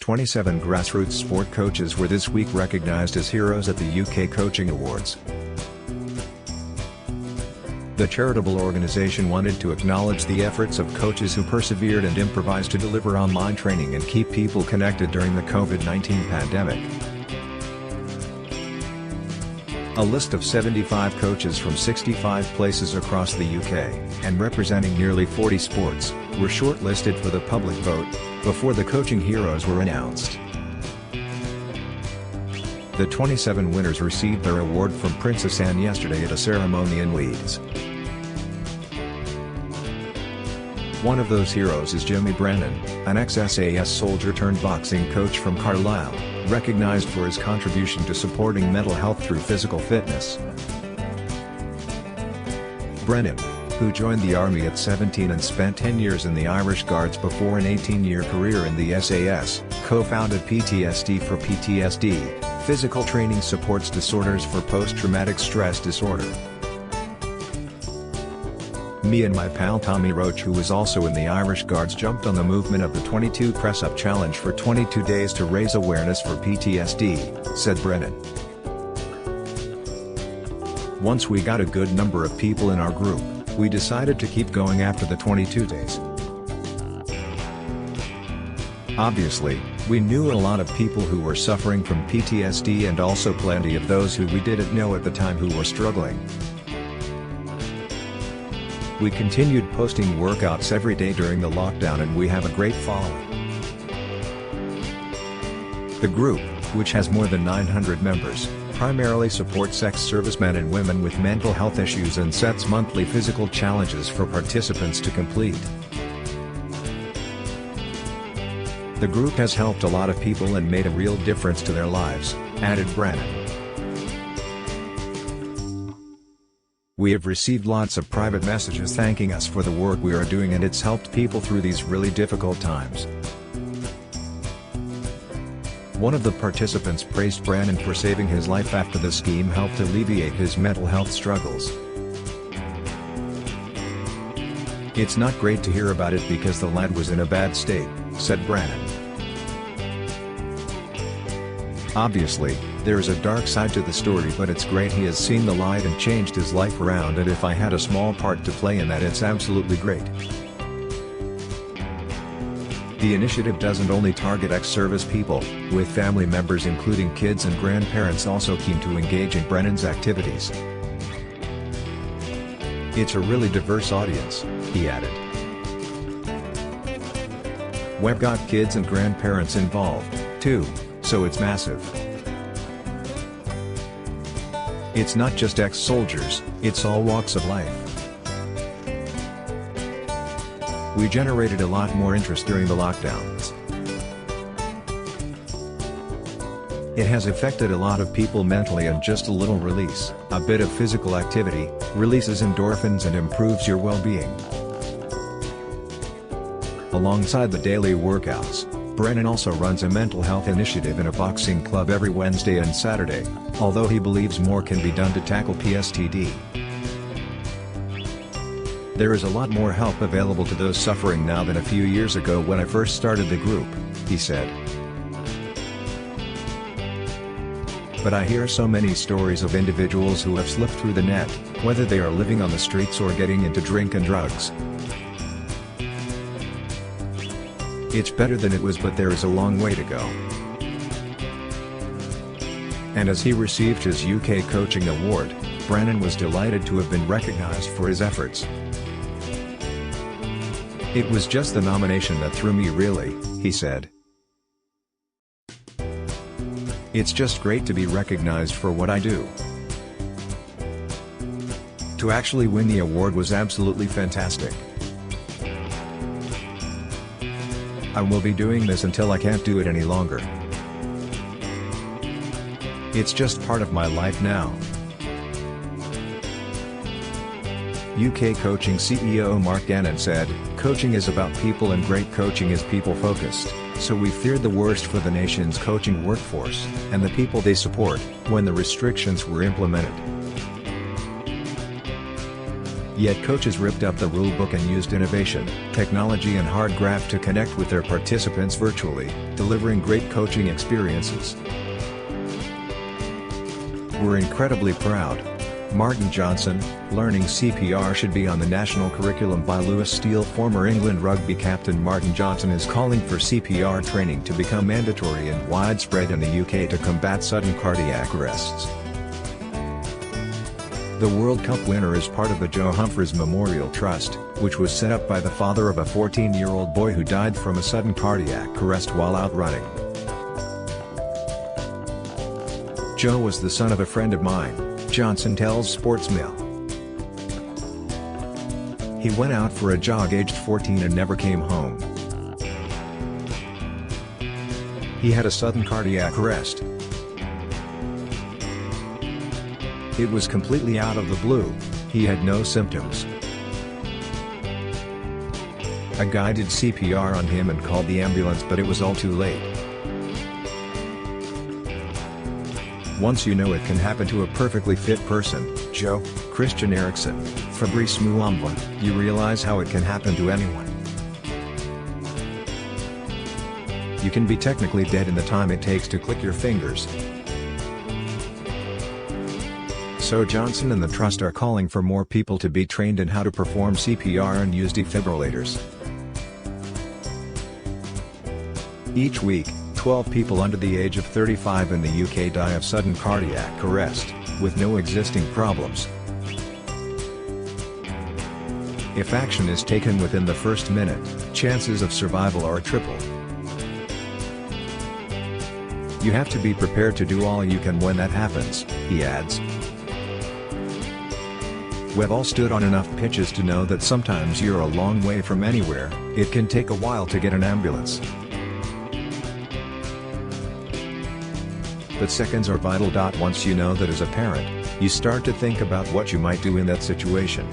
27 grassroots sport coaches were this week recognised as heroes at the UK Coaching Awards. The charitable organisation wanted to acknowledge the efforts of coaches who persevered and improvised to deliver online training and keep people connected during the COVID-19 pandemic. A list of 75 coaches from 65 places across the UK, and representing nearly 40 sports, were shortlisted for the public vote, before the coaching heroes were announced. The 27 winners received their award from Princess Anne yesterday at a ceremony in Leeds. One of those heroes is Jimmy Brennan, an ex-SAS soldier turned boxing coach from Carlisle, recognized for his contribution to supporting mental health through physical fitness. Brennan, who joined the army at 17 and spent 10 years in the Irish Guards before an 18-year career in the SAS, co-founded PTSD for PTSD, Physical Training Supports Disorders for Post-Traumatic Stress Disorder. Me and my pal Tommy Roach, who was also in the Irish Guards, jumped on the movement of the 22 press-up challenge for 22 days to raise awareness for PTSD, said Brennan. Once we got a good number of people in our group, we decided to keep going after the 22 days. Obviously, we knew a lot of people who were suffering from PTSD and also plenty of those who we didn't know at the time who were struggling. We continued posting workouts every day during the lockdown and we have a great following. The group, which has more than 900 members, primarily supports ex-servicemen and women with mental health issues and sets monthly physical challenges for participants to complete. The group has helped a lot of people and made a real difference to their lives, added Brennan. We have received lots of private messages thanking us for the work we are doing, and it's helped people through these really difficult times. One of the participants praised Brennan for saving his life after the scheme helped alleviate his mental health struggles. "It's not great to hear about it because the lad was in a bad state," said Brennan. "Obviously, there is a dark side to the story, but it's great he has seen the light and changed his life around, and if I had a small part to play in that, it's absolutely great." The initiative doesn't only target ex-service people, with family members including kids and grandparents also keen to engage in Brennan's activities. "It's a really diverse audience," he added. "We've got kids and grandparents involved, too, so it's massive. It's not just ex-soldiers, it's all walks of life. We generated a lot more interest during the lockdowns. It has affected a lot of people mentally, and just a little release, a bit of physical activity, releases endorphins and improves your well-being." Alongside the daily workouts, Brennan also runs a mental health initiative in a boxing club every Wednesday and Saturday, although he believes more can be done to tackle PTSD. "There is a lot more help available to those suffering now than a few years ago when I first started the group," he said. "But I hear so many stories of individuals who have slipped through the net, whether they are living on the streets or getting into drink and drugs. It's better than it was, but there is a long way to go." And as he received his UK Coaching Award, Brennan was delighted to have been recognised for his efforts. "It was just the nomination that threw me, really," he said. "It's just great to be recognised for what I do. To actually win the award was absolutely fantastic. I will be doing this until I can't do it any longer. It's just part of my life now." UK Coaching CEO Mark Gannon said, "Coaching is about people and great coaching is people-focused, so we feared the worst for the nation's coaching workforce, and the people they support, when the restrictions were implemented. Yet coaches ripped up the rulebook and used innovation, technology and hard graft to connect with their participants virtually, delivering great coaching experiences. We're incredibly proud. Martin Johnson, learning CPR should be on the national curriculum by Lewis Steele. Former England rugby captain Martin Johnson is calling for CPR training to become mandatory and widespread in the UK to combat sudden cardiac arrests. The World Cup winner is part of the Joe Humphreys Memorial Trust, which was set up by the father of a 14-year-old boy who died from a sudden cardiac arrest while out running. Joe was the son of a friend of mine, Johnson tells Sportsmail. He went out for a jog aged 14 and never came home. He had a sudden cardiac arrest. It was completely out of the blue, he had no symptoms. A guy did CPR on him and called the ambulance, but it was all too late. Once you know it can happen to a perfectly fit person, Joe, Christian Eriksen, Fabrice Muamba, you realize how it can happen to anyone. You can be technically dead in the time it takes to click your fingers. So Johnson and the Trust are calling for more people to be trained in how to perform CPR and use defibrillators. Each week, 12 people under the age of 35 in the UK die of sudden cardiac arrest, with no existing problems. If action is taken within the first minute, chances of survival are triple. You have to be prepared to do all you can when that happens, he adds. We've all stood on enough pitches to know that sometimes you're a long way from anywhere, it can take a while to get an ambulance. But seconds are vital. Once you know that as a parent, you start to think about what you might do in that situation.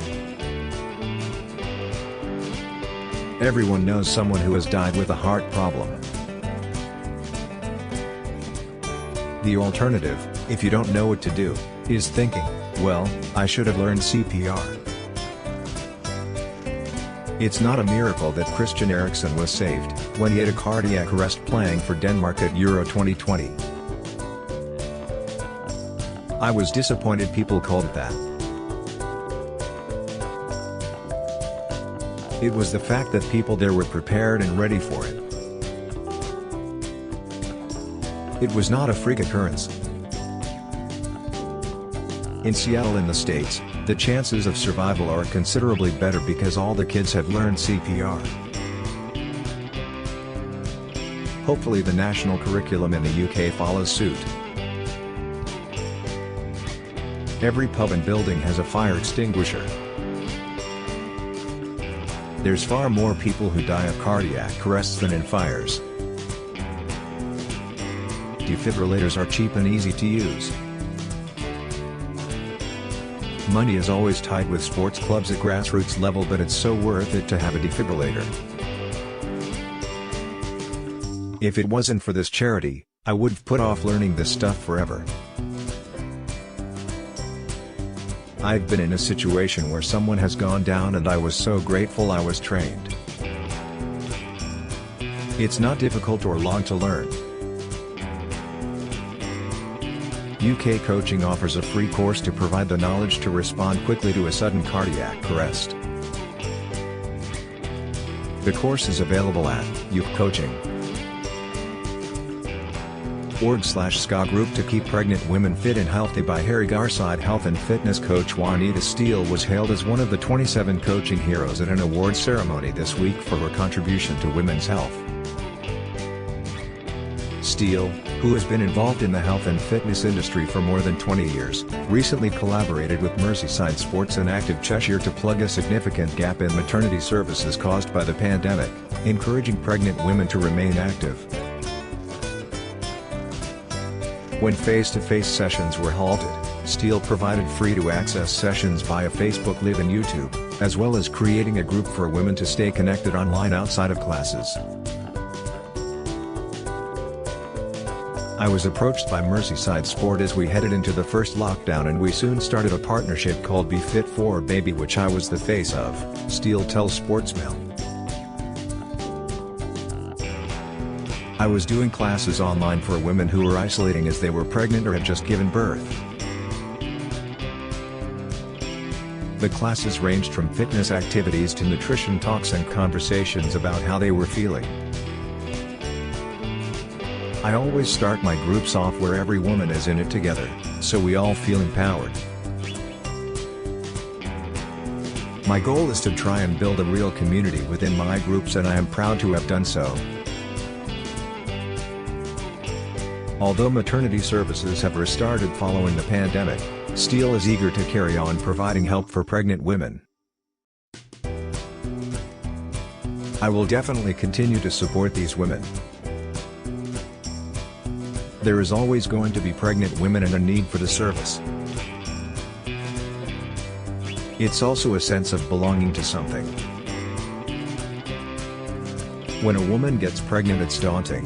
Everyone knows someone who has died with a heart problem. The alternative, if you don't know what to do, is thinking, well, I should have learned CPR. It's not a miracle that Christian Eriksen was saved when he had a cardiac arrest playing for Denmark at Euro 2020. I was disappointed people called it that. It was the fact that people there were prepared and ready for it. It was not a freak occurrence. In Seattle in the States, the chances of survival are considerably better because all the kids have learned CPR. Hopefully the national curriculum in the UK follows suit. Every pub and building has a fire extinguisher. There's far more people who die of cardiac arrests than in fires. Defibrillators are cheap and easy to use. Money is always tight with sports clubs at grassroots level, but it's so worth it to have a defibrillator. If it wasn't for this charity, I would've put off learning this stuff forever. I've been in a situation where someone has gone down and I was so grateful I was trained. It's not difficult or long to learn. UK Coaching offers a free course to provide the knowledge to respond quickly to a sudden cardiac arrest. The course is available at ukcoaching.org/SCA Group to Keep Pregnant Women Fit and Healthy by Harry Garside. Health and fitness coach Juanita Steele was hailed as one of the 27 coaching heroes at an awards ceremony this week for her contribution to women's health. Steele, who has been involved in the health and fitness industry for more than 20 years, recently collaborated with Merseyside Sports and Active Cheshire to plug a significant gap in maternity services caused by the pandemic, encouraging pregnant women to remain active. When face-to-face sessions were halted, Steele provided free-to-access sessions via Facebook Live and YouTube, as well as creating a group for women to stay connected online outside of classes. I was approached by Merseyside Sport as we headed into the first lockdown, and we soon started a partnership called Be Fit for Baby, which I was the face of, Steele tells Sportsmail. I was doing classes online for women who were isolating as they were pregnant or had just given birth. The classes ranged from fitness activities to nutrition talks and conversations about how they were feeling. I always start my groups off where every woman is in it together, so we all feel empowered. My goal is to try and build a real community within my groups, and I am proud to have done so. Although maternity services have restarted following the pandemic, Steele is eager to carry on providing help for pregnant women. I will definitely continue to support these women. There is always going to be pregnant women and a need for the service. It's also a sense of belonging to something. When a woman gets pregnant, it's daunting.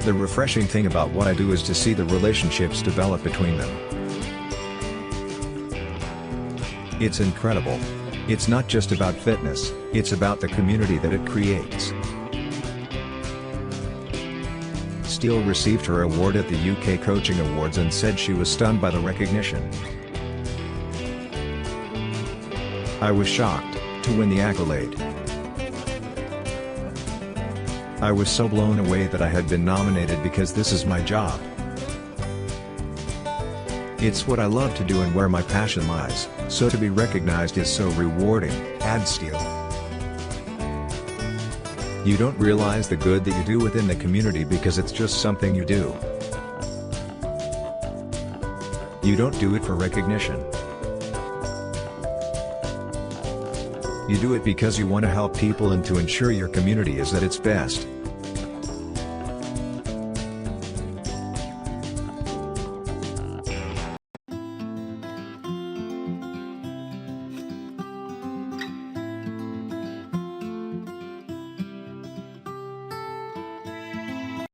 The refreshing thing about what I do is to see the relationships develop between them. It's incredible. It's not just about fitness, it's about the community that it creates. Steele received her award at the UK Coaching Awards and said she was stunned by the recognition. I was shocked to win the accolade. I was so blown away that I had been nominated because this is my job. It's what I love to do and where my passion lies, so to be recognized is so rewarding, adds Steele. You don't realize the good that you do within the community because it's just something you do. You don't do it for recognition. You do it because you want to help people and to ensure your community is at its best.